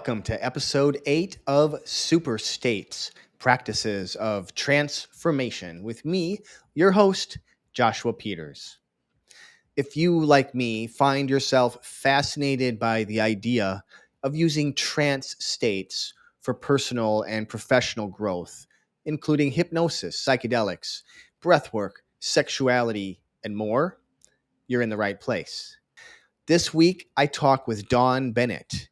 Welcome to episode 8 of Super States Practices of Transformation with me, your host, Joshua Peters. If you, like me, find yourself fascinated by the idea of using trance states for personal and professional growth, including hypnosis, psychedelics, breathwork, sexuality, and more, you're in the right place. This week, I talk with Dawn Bennett.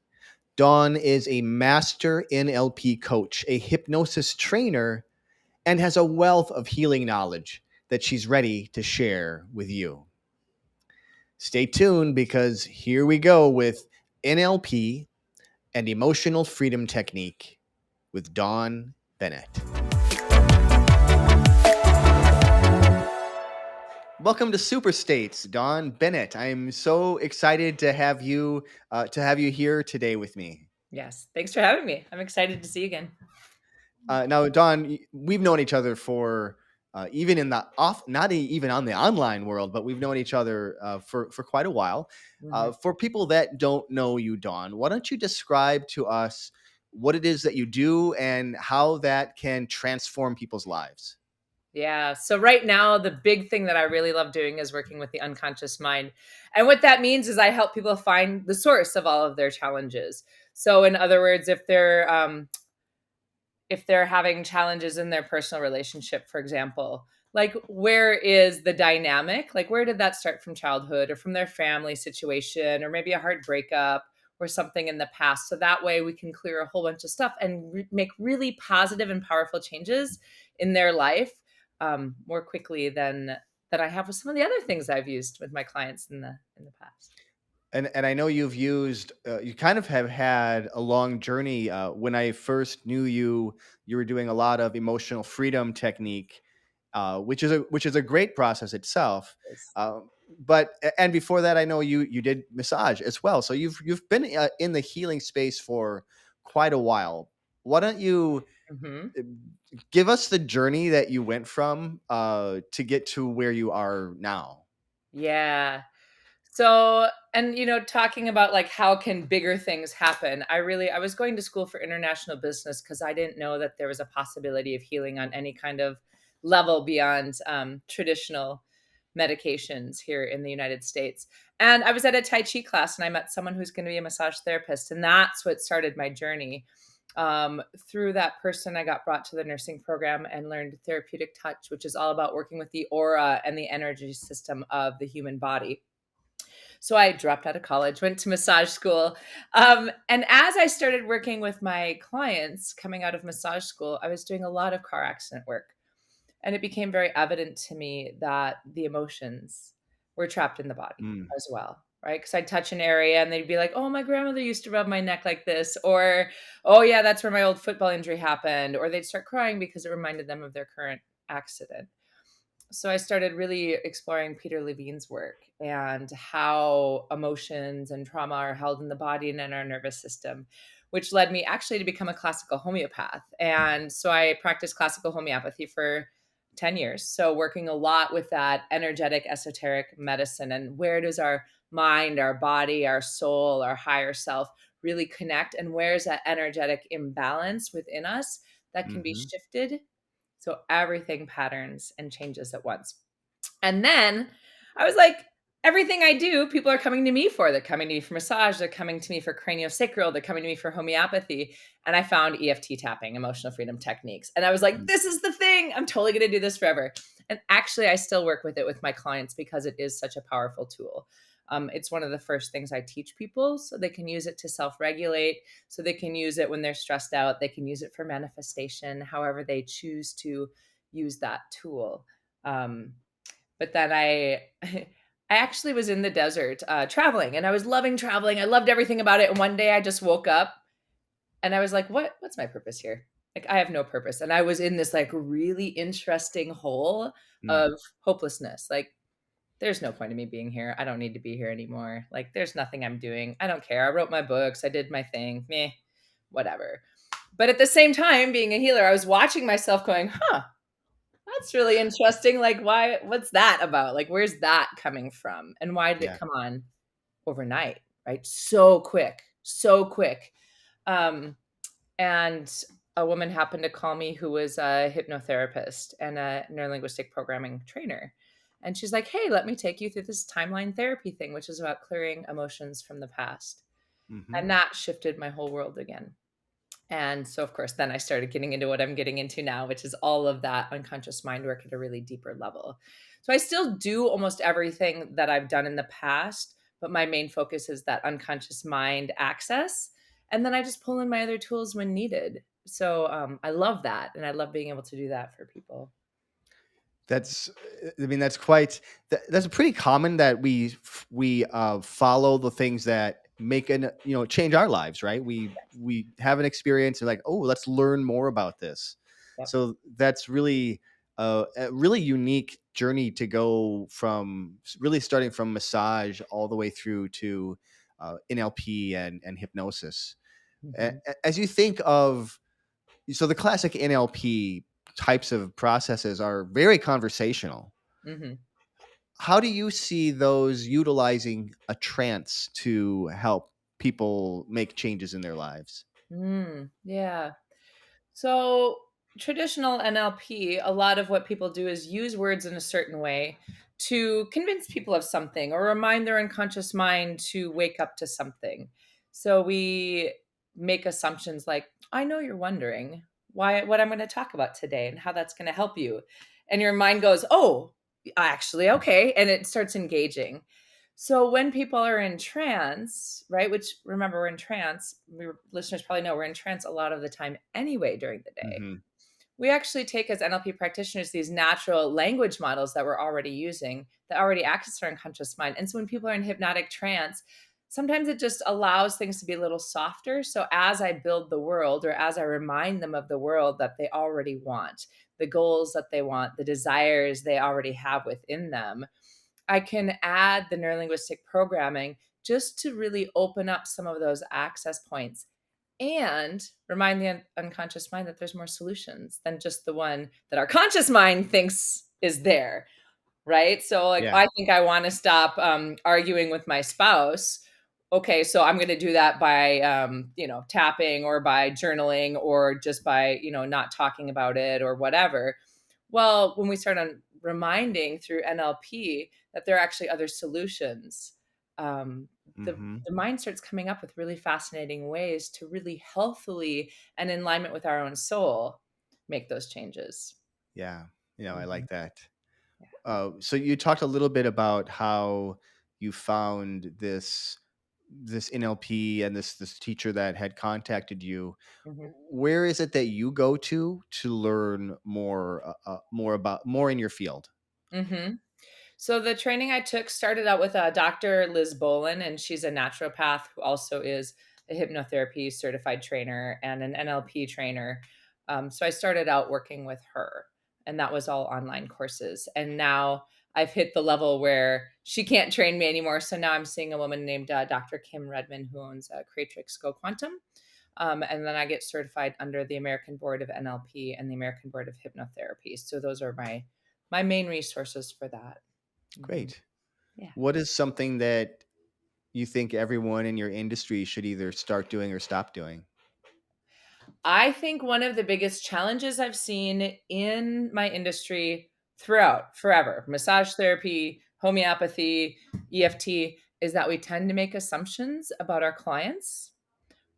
Dawn is a master NLP coach, a hypnosis trainer, and has a wealth of healing knowledge that she's ready to share with you. Stay tuned because here we go with NLP and emotional freedom technique with Dawn Bennett. Welcome to Super States, Dawn Bennett. I'm so excited to have you here today with me. Yes. Thanks for having me. I'm excited to see you again. Now, Dawn, we've known each other for even in the even on the online world, but we've known each other for quite a while. For people that don't know you, Dawn, why don't you describe to us what it is that you do and how that can transform people's lives? Yeah. So right now, the big thing that I really love doing is working with the unconscious mind. And what that means is I help people find the source of all of their challenges. So in other words, if they're having challenges in their personal relationship, for example, like where is the dynamic? Like where did that start from childhood or from their family situation or maybe a hard breakup or something in the past? So that way we can clear a whole bunch of stuff and make really positive and powerful changes in their life more quickly than I have with some of the other things I've used with my clients in the past. And I know you've used, you kind of have had a long journey. When I first knew you, you were doing a lot of emotional freedom technique, which is a great process itself. Yes. And before that, I know you did massage as well. So you've been in the healing space for quite a while. Why don't you Mhm. uh, give us the journey that you went from to get to where you are now? Yeah. So, and talking about like how can bigger things happen? I was going to school for international business because I didn't know that there was a possibility of healing on any kind of level beyond traditional medications here in the United States. And I was at a Tai Chi class and I met someone who's going to be a massage therapist. And that's what started my journey. Through that person, I got brought to the nursing program and learned therapeutic touch, which is all about working with the aura and the energy system of the human body. So I dropped out of college, went to massage school. And as I started working with my clients coming out of massage school, I was doing a lot of car accident work. And it became very evident to me that the emotions were trapped in the body Mm. as well. Right. Because I'd touch an area and they'd be like, oh, my grandmother used to rub my neck like this. Or, oh, yeah, that's where my old football injury happened. Or they'd start crying because it reminded them of their current accident. So I started really exploring Peter Levine's work and how emotions and trauma are held in the body and in our nervous system, which led me actually to become a classical homeopath. And so I practiced classical homeopathy for 10 years. So working a lot with that energetic, esoteric medicine and where does our mind, our body, our soul, our higher self really connect, and where's that energetic imbalance within us that can be Hmm. shifted so everything patterns and changes at once. And then I was like, everything I do, people are coming to me for. They're coming to me for massage. They're coming to me for craniosacral. They're coming to me for homeopathy. And I found EFT tapping, emotional freedom techniques. And I was like, this is the thing. I'm totally going to do this forever. And actually, I still work with it with my clients because it is such a powerful tool. It's one of the first things I teach people so they can use it to self-regulate, so they can use it when they're stressed out. They can use it for manifestation, however they choose to use that tool. But then I actually was in the desert traveling, and I was loving traveling. I loved everything about it. And one day I just woke up and I was like, what's my purpose here? Like, I have no purpose. And I was in this like really interesting hole Mm. of hopelessness. Like, there's no point in me being here. I don't need to be here anymore. Like, there's nothing I'm doing. I don't care. I wrote my books. I did my thing. Meh, whatever. But at the same time, being a healer, I was watching myself going, that's really interesting. Like, what's that about? Like, where's that coming from? And why did it Yeah. come on overnight? Right. So quick, so quick. Um, and a woman happened to call me who was a hypnotherapist and a neurolinguistic programming trainer. And she's like, "Hey, let me take you through this timeline therapy thing, which is about clearing emotions from the past." Hmm. And that shifted my whole world again. And so, of course, then I started getting into what I'm getting into now, which is all of that unconscious mind work at a really deeper level. So I still do almost everything that I've done in the past, but my main focus is that unconscious mind access. And then I just pull in my other tools when needed. So I love that. And I love being able to do that for people. That's, I mean, that's quite, that's pretty common that we follow the things that make change our lives, right? We have an experience and like, oh, let's learn more about this. Yep. So that's really a really unique journey to go from really starting from massage all the way through to NLP and hypnosis. Hmm. As you think of, so the classic NLP types of processes are very conversational. Hmm. How do you see those utilizing a trance to help people make changes in their lives? Yeah. So, traditional NLP, a lot of what people do is use words in a certain way to convince people of something or remind their unconscious mind to wake up to something. So, we make assumptions like, I know you're wondering what I'm going to talk about today and how that's going to help you. And your mind goes, oh, actually, okay. And it starts engaging. So when people are in trance, right, which remember we're in trance, listeners probably know we're in trance a lot of the time anyway during the day. Hmm. We actually take as NLP practitioners these natural language models that we're already using that already access our unconscious mind. And so when people are in hypnotic trance, sometimes it just allows things to be a little softer. So as I build the world or as I remind them of the world that they already want, the goals that they want, the desires they already have within them, I can add the neurolinguistic programming just to really open up some of those access points and remind the unconscious mind that there's more solutions than just the one that our conscious mind thinks is there. Right? So, like, Yeah. I think I wanna stop, arguing with my spouse. Okay, so I'm gonna do that by, tapping or by journaling or just by, not talking about it or whatever. Well, when we start on reminding through NLP that there are actually other solutions, um, the Hmm. the mind starts coming up with really fascinating ways to really healthily and in alignment with our own soul make those changes. Yeah. I Mhm. like that. Yeah. So you talked a little bit about how you found this NLP and this teacher that had contacted you. Mhm. Where is it that you go to learn more in your field? Mhm. So the training I took started out with Dr. Liz Bolin, and she's a naturopath who also is a hypnotherapy certified trainer and an NLP trainer. So I started out working with her, and that was all online courses. And now I've hit the level where she can't train me anymore. So now I'm seeing a woman named Dr. Kim Redman who owns Creatrix Go Quantum. And then I get certified under the American Board of NLP and the American Board of Hypnotherapy. So those are my main resources for that. Mhm. Great. Yeah. What is something that you think everyone in your industry should either start doing or stop doing? I think one of the biggest challenges I've seen in my industry throughout forever, massage therapy, homeopathy, EFT, is that we tend to make assumptions about our clients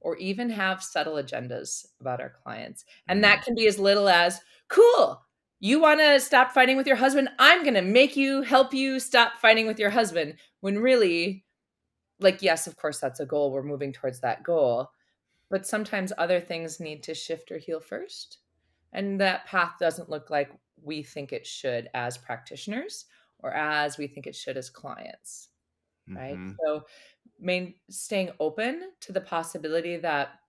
or even have subtle agendas about our clients. And that Mm, can be as little as, cool, you want to stop fighting with your husband? I'm going to make you help you stop fighting with your husband. When really, like, yes, of course, that's a goal. We're moving towards that goal. But sometimes other things need to shift or heal first. And that path doesn't look like we think it should as practitioners or as we think it should as clients, right? mhm. So staying open to the possibility that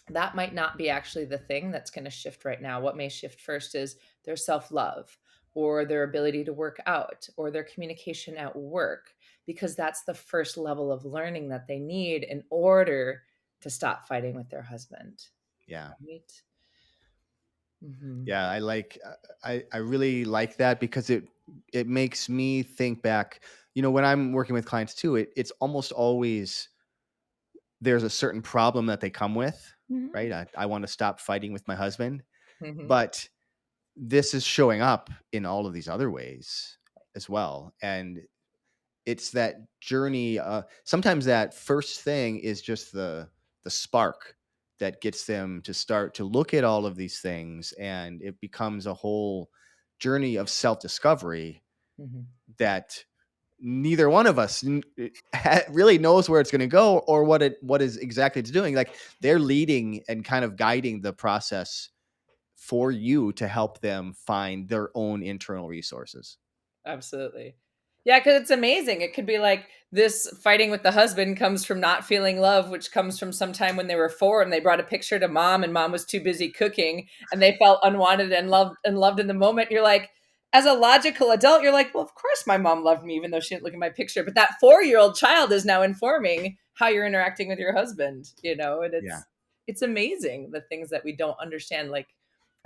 that might not be actually the thing that's going to shift right now. What may shift first is their self-love or their ability to work out or their communication at work, because that's the first level of learning that they need in order to stop fighting with their husband. Yeah. Right? Hmm. Yeah, I really like that because it makes me think back, when I'm working with clients too, it's almost always there's a certain problem that they come with. Mhm. right? I want to stop fighting with my husband, Mhm. but this is showing up in all of these other ways as well. And it's that journey. Sometimes that first thing is just the spark that gets them to start to look at all of these things, and it becomes a whole journey of self-discovery Mhm. that neither one of us really knows where it's going to go or what is exactly it's doing. Like, they're leading and kind of guiding the process for you to help them find their own internal resources. Absolutely. Yeah, because it's amazing. It could be like this fighting with the husband comes from not feeling love, which comes from some time when they were 4 and they brought a picture to mom and mom was too busy cooking and they felt unwanted and loved in the moment. You're like, as a logical adult, you're like, well, of course my mom loved me, even though she didn't look at my picture. But that 4-year-old child is now informing how you're interacting with your husband, and Yeah. it's amazing the things that we don't understand. Like,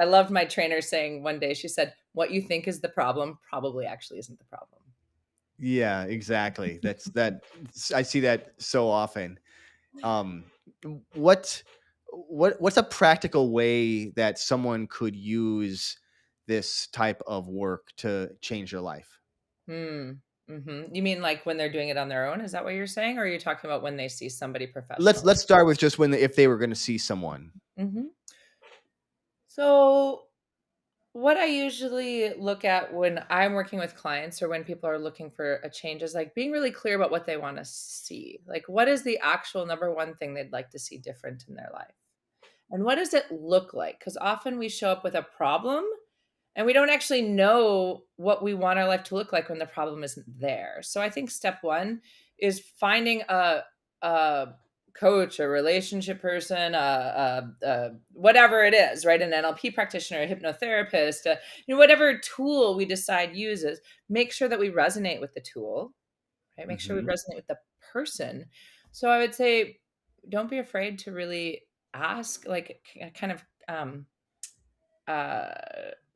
I loved my trainer saying one day, she said, what you think is the problem probably actually isn't the problem. Yeah, exactly. I see that so often. Um, what what's a practical way that someone could use this type of work to change their life? Hmm. You mean like when they're doing it on their own? Is that what you're saying? Or are you talking about when they see somebody professionally? Let's start with just if they were going to see someone. Hmm. So, what I usually look at when I'm working with clients or when people are looking for a change is like being really clear about what they want to see. Like, what is the actual number one thing they'd like to see different in their life? And what does it look like? Because often we show up with a problem and we don't actually know what we want our life to look like when the problem isn't there. So I think step one is finding a coach, a relationship person, whatever it is, right? An NLP practitioner, a hypnotherapist, whatever tool we decide uses. Make sure that we resonate with the tool, right? Make sure we Hmm. resonate with the person. So I would say, don't be afraid to really ask, like, kind of uh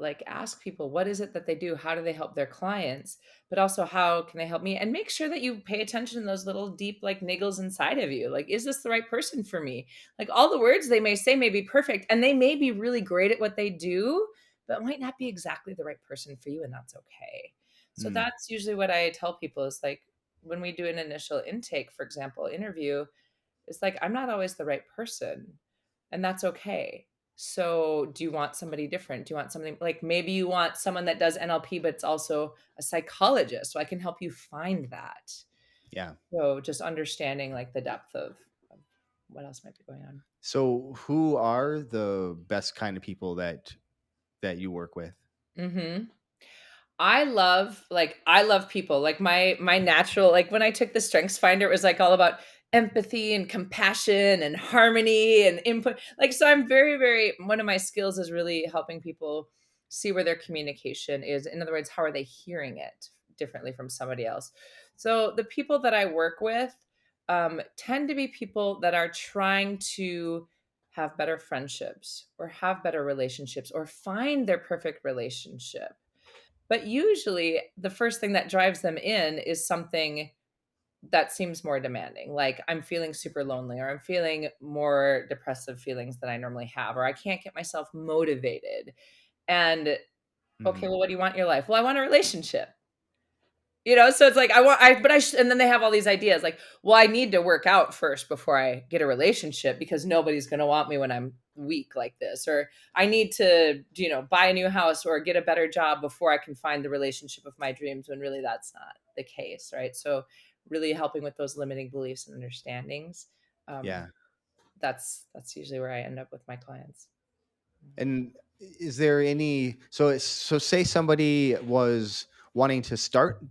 like ask people what is it that they do, how do they help their clients, but also how can they help me, and make sure that you pay attention to those little deep like niggles inside of you. Like, is this the right person for me? Like, all the words they may say may be perfect and they may be really great at what they do, but it might not be exactly the right person for you, and that's okay. So Mm, that's usually what I tell people is like, when we do an initial intake, for example, interview, it's like, I'm not always the right person, and that's okay. So, do you want somebody different? Do you want something like, maybe you want someone that does NLP, but it's also a psychologist? So I can help you find that. yeah. So, just understanding like the depth of what else might be going on. So, who are the best kind of people that you work with? Hmm. I love people. Like, my natural, like when I took the strengths finder, it was like all about empathy and compassion and harmony and input. Like, so I'm very, very, one of my skills is really helping people see where their communication is. In other words, how are they hearing it differently from somebody else? So the people that I work with tend to be people that are trying to have better friendships or have better relationships or find their perfect relationship, but usually the first thing that drives them in is something that seems more demanding. Like, I'm feeling super lonely, or I'm feeling more depressive feelings than I normally have, or I can't get myself motivated. And okay, Hmm. well, what do you want in your life? Well, I want a relationship. So it's like, and then they have all these ideas like, well, I need to work out first before I get a relationship because nobody's going to want me when I'm weak like this. Or I need to, buy a new house or get a better job before I can find the relationship of my dreams, when really that's not the case. Right. So, really helping with those limiting beliefs and understandings. Um, Yeah. that's usually where I end up with my clients. And is there any so say somebody was wanting to start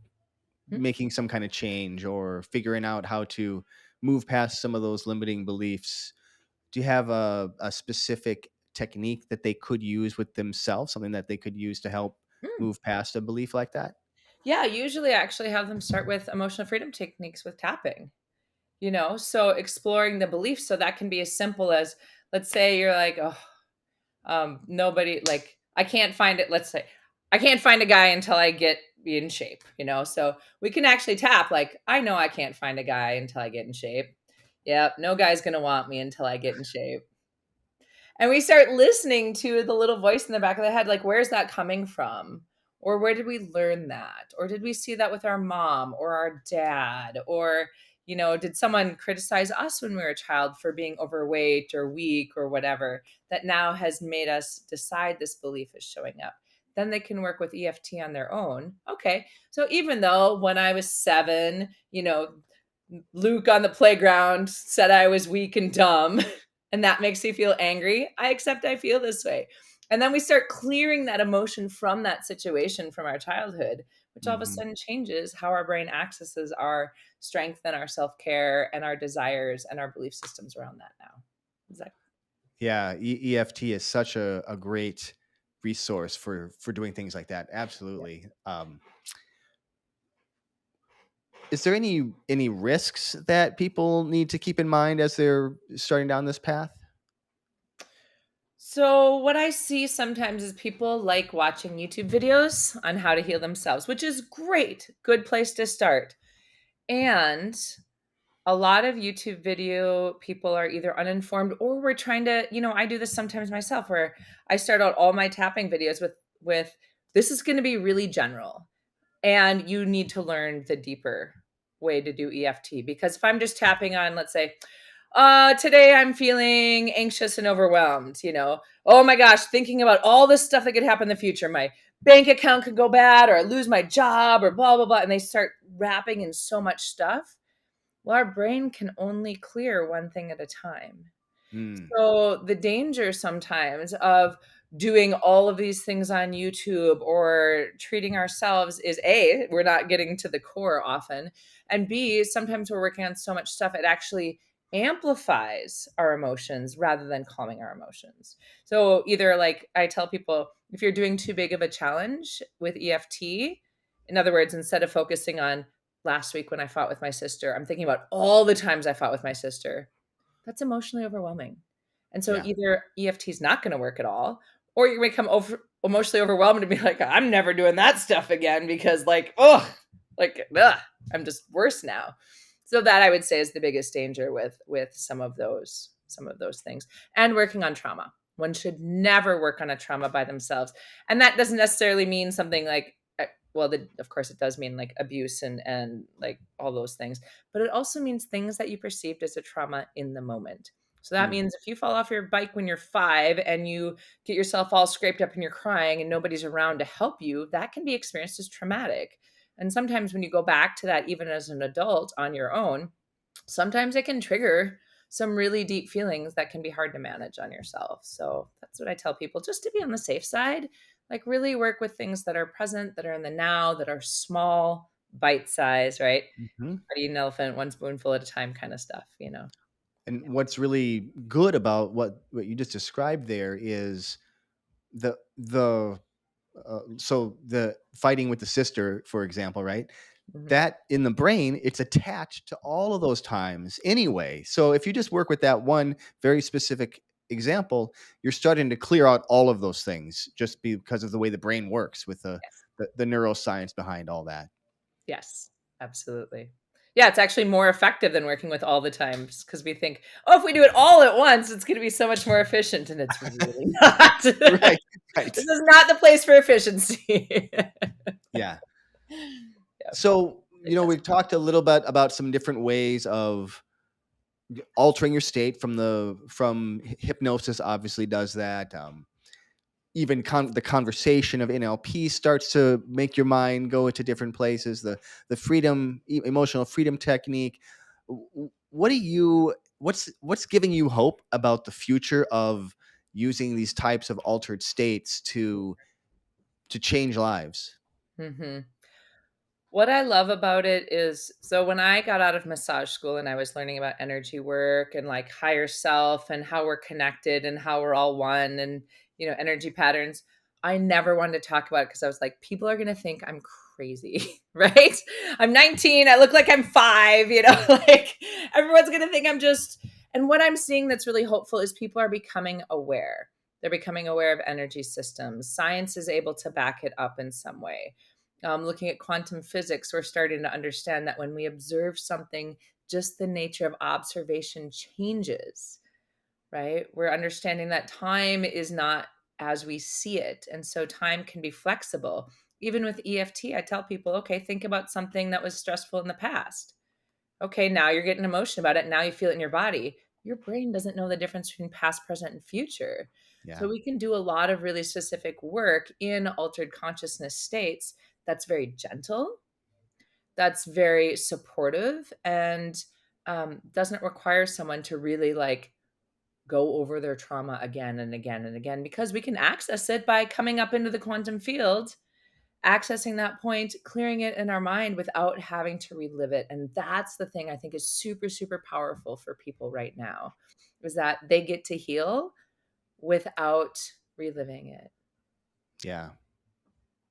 Mhm. making some kind of change or figuring out how to move past some of those limiting beliefs. Do you have a specific technique that they could use with themselves, something that they could use to help Mm. move past a belief like that? Yeah, usually I actually have them start with emotional freedom techniques with tapping. So exploring the beliefs, so that can be as simple as, let's say you're like, oh, nobody, like, I can't find it, let's say I can't find a guy until I get in shape, so we can actually tap like, I know I can't find a guy until I get in shape. Yep, no guy's gonna want me until I get in shape. And we start listening to the little voice in the back of the head, like, where's that coming from? Or where did we learn that? Or did we see that with our mom or our dad? Or, did someone criticize us when we were a child for being overweight or weak or whatever that now has made us decide this belief is showing up? Then they can work with EFT on their own. Okay. So even though when I was 7, Luke on the playground said I was weak and dumb, and that makes me feel angry, I accept I feel this way. And then we start clearing that emotion from that situation from our childhood, which all of a Hmm. sudden changes how our brain accesses our strength and our self-care and our desires and our belief systems around that now. Exactly. Yeah, EFT is such a great resource for doing things like that. Yeah. Absolutely. Is there any risks that people need to keep in mind as they're starting down this path? So, what I see sometimes is people like watching YouTube videos on how to heal themselves, which is great. Good place to start. And a lot of YouTube video people are either uninformed or we're trying to, I do this sometimes myself where I start out all my tapping videos with this is going to be really general and you need to learn the deeper way to do EFT because if I'm just tapping on, let's say, today I'm feeling anxious and overwhelmed, oh my gosh, thinking about all this stuff that could happen in the future. My bank account could go bad or I lose my job or blah blah blah, and they start wrapping in so much stuff. Well, our brain can only clear one thing at a time. Mm, So the danger sometimes of doing all of these things on YouTube or treating ourselves is A, we're not getting to the core often. And B, sometimes we're working on so much stuff, it actually amplifies our emotions rather than calming our emotions. So either like I tell people, if you're doing too big of a challenge with EFT, in other words, instead of focusing on last week when I fought with my sister, I'm thinking about all the times I fought with my sister. That's emotionally overwhelming. And so yeah. either EFT is not going to work at all, or you're going to become emotionally overwhelmed and be like, I'm never doing that stuff again because, I'm just worse now. So that I would say is the biggest danger with some of those things. And working on trauma. One should never work on a trauma by themselves, and that doesn't necessarily mean something like of course it does mean like abuse and like all those things, but it also means things that you perceived as a trauma in the moment. So that Mm, means if you fall off your bike when you're 5 and you get yourself all scraped up and you're crying and nobody's around to help you, that can be experienced as traumatic. And sometimes when you go back to that, even as an adult on your own, sometimes it can trigger some really deep feelings that can be hard to manage on yourself. So that's what I tell people, just to be on the safe side, like really work with things that are present, that are in the now, that are small, bite size, right? mhm. How to eat an elephant one spoonful at a time kind of stuff. And what's really good about what you just described there is the so the fighting with the sister, for example, right? Mhm. That in the brain, it's attached to all of those times anyway. So if you just work with that one very specific example, you're starting to clear out all of those things just because of the way the brain works with Yes. the neuroscience behind all that. Yes, absolutely. Yeah, it's actually more effective than working with all the times because we think, oh, if we do it all at once, it's going to be so much more efficient. And it's really not. This Right, right. is not the place for efficiency. Yeah. Yeah, So, it does. we've talked a little bit about some different ways of altering your state from hypnosis obviously does that. Even the conversation of NLP starts to make your mind go into different places. The emotional freedom technique. What do you what's giving you hope about the future of using these types of altered states to change lives? Mhm. What I love about it is so when I got out of massage school and I was learning about energy work and like higher self and how we're connected and how we're all one and energy patterns, I never wanted to talk about it because I was like, people are gonna think I'm crazy, right? I'm 19, I look like I'm 5, like everyone's gonna think I'm just and what I'm seeing that's really hopeful is people are becoming aware. They're becoming aware of energy systems. Science is able to back it up in some way. Looking at quantum physics, we're starting to understand that when we observe something, just the nature of observation changes. right? We're understanding that time is not as we see it. And so time can be flexible. Even with EFT, I tell people, okay, think about something that was stressful in the past. Okay, now you're getting emotion about it. Now you feel it in your body. Your brain doesn't know the difference between past, present, and future. Yeah. So we can do a lot of really specific work in altered consciousness states that's very gentle, that's very supportive, and doesn't require someone to really like go over their trauma again and again and again, because we can access it by coming up into the quantum field, accessing that point, clearing it in our mind without having to relive it. And that's the thing I think is super, super powerful for people right now, is that they get to heal without reliving it. Yeah.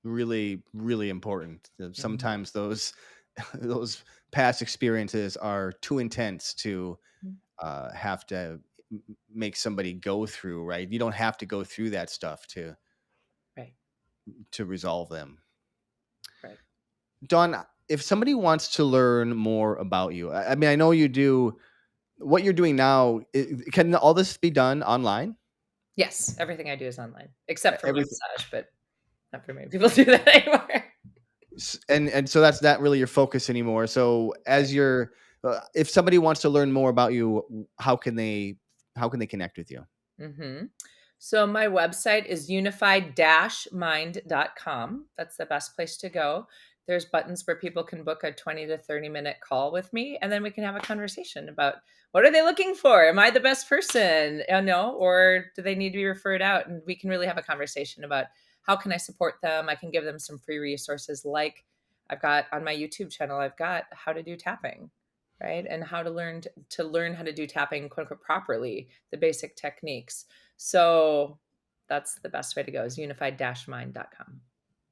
Really, really important. Mhm. Sometimes those those past experiences are too intense to have to make somebody go through. Right? You don't have to go through that stuff Right, to resolve them. right. Dawn, if somebody wants to learn more about you, I mean, I know you do what you're doing now. Can all this be done online? Yes, everything I do is online, except for my Everything. massage, but not very many people do that anymore. And so that's not really your focus anymore. So Right. as you're, if somebody wants to learn more about you, how can they connect with you? hmm So my website is unified-mind.com. That's the best place to go. There's buttons where people can book a 20 to 30-minute call with me, and then we can have a conversation about what are they looking for? Am I the best person? No, or do they need to be referred out? And we can really have a conversation about how can I support them? I can give them some free resources, like I've got on my YouTube channel, I've got how to do tapping, right? And how to learn how to do tapping, quote unquote, properly, the basic techniques. So that's the best way to go, is unified-mind.com.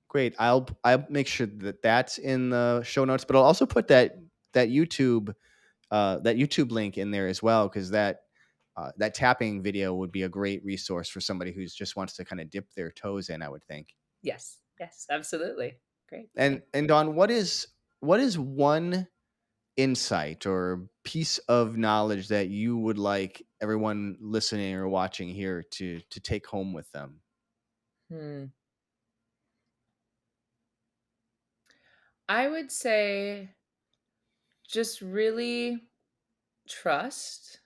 Great. I'll make sure that that's in the show notes, but I'll also put that YouTube that YouTube link in there as well, because that tapping video would be a great resource for somebody who's just wants to kind of dip their toes in, I would think. Yes, yes, absolutely. Great. And Thank and Don, what is one insight or piece of knowledge that you would like everyone listening or watching here to take home with them? you. I would say just really trust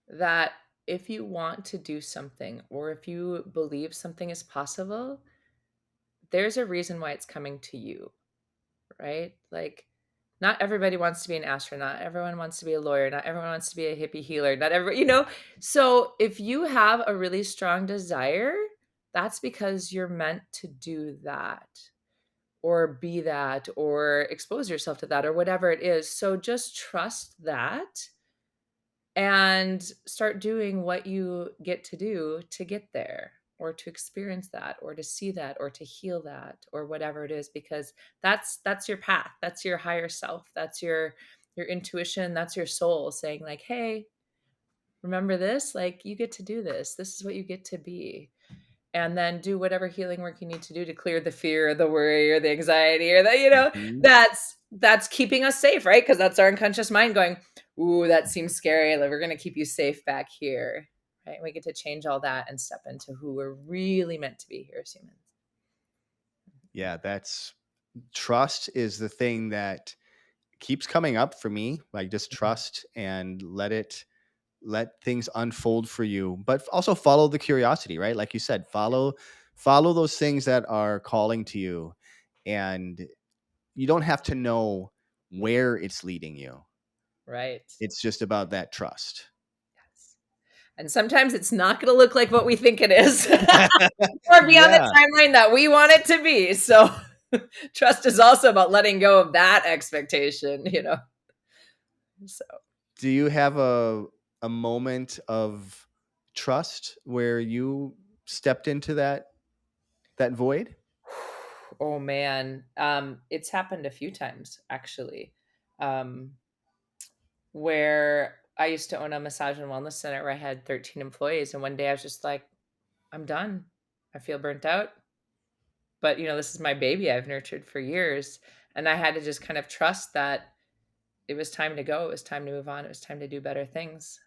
that if you want to do something or if you believe something is possible, there's a reason why it's coming to you, right? Like, not everybody wants to be an astronaut. Everyone wants to be a lawyer. Not everyone wants to be a hippie healer. Not every, you know. So if you have a really strong desire, that's because you're meant to do that or be that or expose yourself to that or whatever it is. So just trust that and start doing what you get to do to get there, or to experience that, or to see that, or to heal that, or whatever it is, because that's your path, that's your higher self, that's your intuition, that's your soul saying like, hey, remember this, like you get to do this, this is what you get to be. And then do whatever healing work you need to do to clear the fear or the worry or the anxiety or the, Mhm. that's keeping us safe, right? Because that's our unconscious mind going, ooh, that seems scary, like we're going to keep you safe back here, right? We get to change all that and step into who we're really meant to be here as humans. Yeah, that's trust is the thing that keeps coming up for me. Like just trust and let things unfold for you, but also follow the curiosity, right? Like you said, follow those things that are calling to you, and you don't have to know where it's leading you. Right. It's just about that trust. Yes. And sometimes it's not going to look like what we think it is or be on the Yeah. timeline that we want it to be. So trust is also about letting go of that expectation. So Do you have a moment of trust where you stepped into that void? oh man, it's happened a few times actually, um, where I used to own a massage and wellness center where I had 13 employees, and one day I was just like, I'm done. I feel burnt out, but this is my baby I've nurtured for years, and I had to just kind of trust that it was time to go. It was time to move on. It was time to do better things.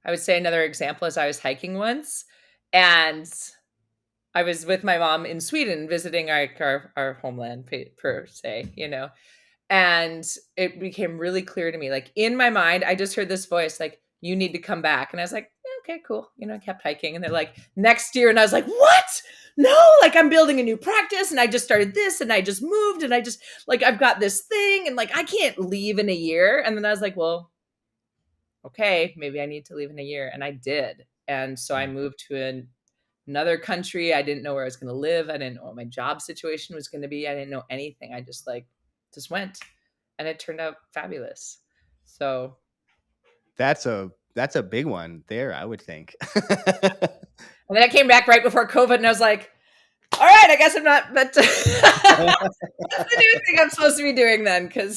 I would say another example is I was hiking once, and I was with my mom in Sweden visiting our homeland per se, and it became really clear to me, like in my mind, I just heard this voice like, you need to come back. And I was like, yeah, okay, cool. I kept hiking, and they're like, next year. And I was like, what? No, like I'm building a new practice, and I just started this, and I just moved, and I just like, I've got this thing, and like, I can't leave in a year. And then I was like, well, okay, maybe I need to leave in a year. And I did. And so I moved to another country. I didn't know where I was going to live. I didn't know what my job situation was going to be. I didn't know anything. I just went, and it turned out fabulous. So That's a big one there, I would think. and then I came back right before COVID, and I was like, all right, I guess I'm not, but that's the new thing I'm supposed to be doing then. Cause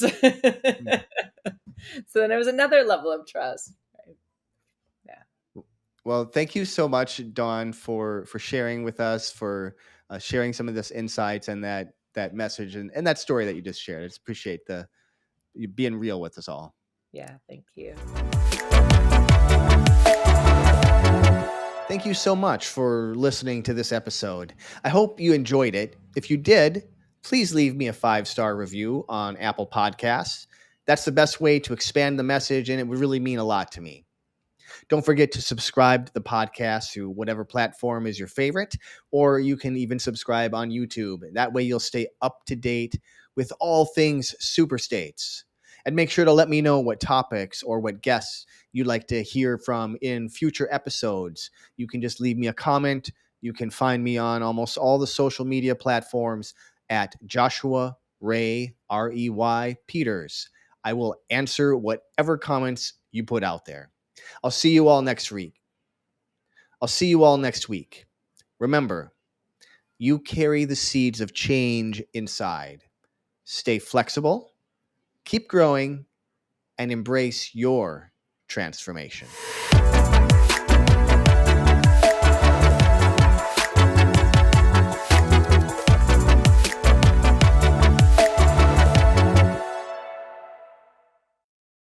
so then it was another level of trust. Right? Yeah. Well, thank you so much, Dawn, for sharing with us, for sharing some of this insights and that message and that story that you just shared. I just appreciate you being real with us all. Yeah, thank you. Thank you so much for listening to this episode. I hope you enjoyed it. If you did, please leave me a 5-star review on Apple Podcasts. That's the best way to expand the message, and it would really mean a lot to me. Don't forget to subscribe to the podcast through whatever platform is your favorite, or you can even subscribe on YouTube. That way you'll stay up to date with all things super states. And make sure to let me know what topics or what guests you'd like to hear from in future episodes. You can just leave me a comment. You can find me on almost all the social media platforms at Joshua Ray, Rey Peters. I will answer whatever comments you put out there. I'll see you all next week. Remember, you carry the seeds of change inside. Stay flexible, keep growing, and embrace your transformation.